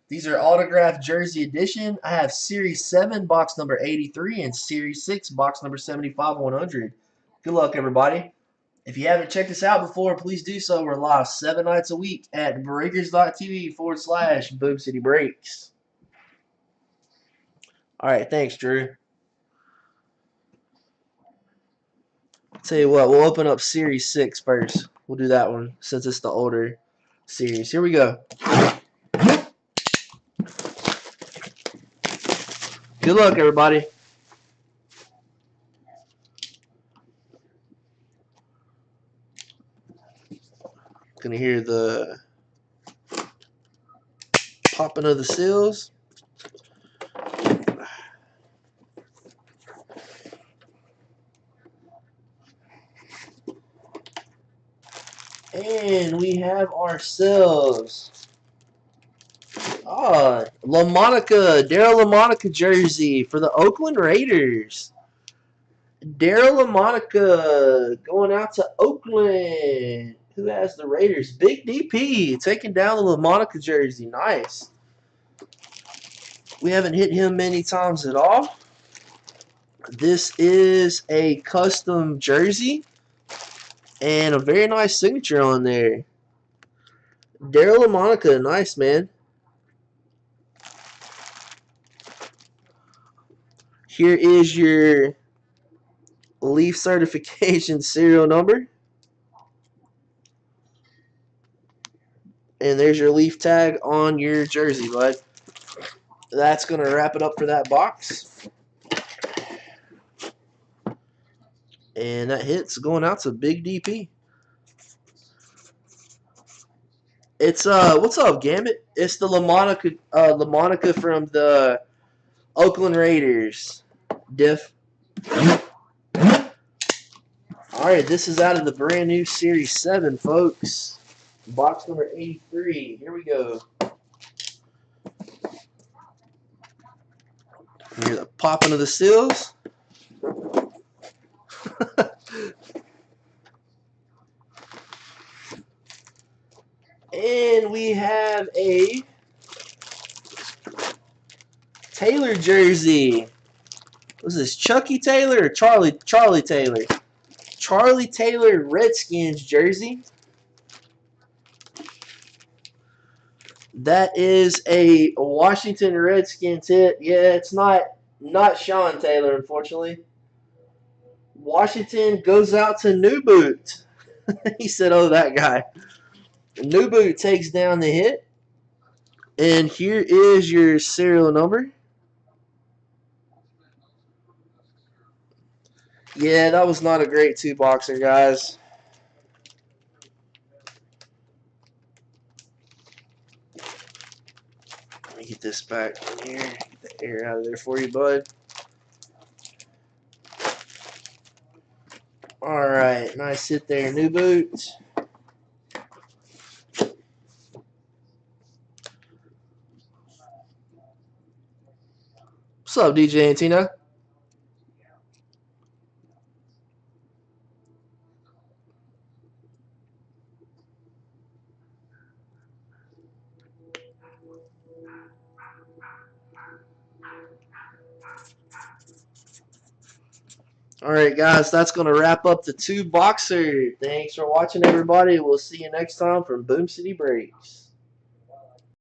These are autographed jersey edition. I have Series 7, box number 83, and Series 6, box number 75, 100. Good luck, everybody. If you haven't checked us out before, please do so. We're live 7 nights a week at breakers.tv/Boom City Breaks. All right, thanks, Drew. Tell you what, we'll open up Series 6 first. We'll do that one since it's the older series. Here we go. Good luck, everybody. Gonna hear the popping of the seals. And we have ourselves Lamonica, Daryle Lamonica jersey for the Oakland Raiders. Daryle Lamonica going out to Oakland. Who has the Raiders? Big DP taking down the Lamonica jersey. Nice. We haven't hit him many times at all. This is a custom jersey and a very nice signature on there. Daryle Lamonica, nice, man. Here is your Leaf certification serial number. And there's your Leaf tag on your jersey, bud. That's going to wrap it up for that box. And that hit's going out to Big DP. It's what's up, Gambit? It's the Lamonica from the Oakland Raiders. Diff. Alright, this is out of the brand new Series 7, folks. Box number 83. Here we go. Hear the popping of the seals. And we have a Taylor jersey. Was this Chucky Taylor or Charley Taylor? Charley Taylor Redskins jersey. That is a Washington Redskins hit. Yeah, it's not Sean Taylor, unfortunately. Washington goes out to New Boot. He said, oh, that guy. New Boot takes down the hit. And here is your serial number. Yeah, that was not a great two-boxer, guys. Let me get this back in here. Get the air out of there for you, bud. All right, nice hit there, New Boot. What's up, DJ and Tina? All right, guys, that's going to wrap up the two-boxer. Thanks for watching, everybody. We'll see you next time from Boom City Breaks.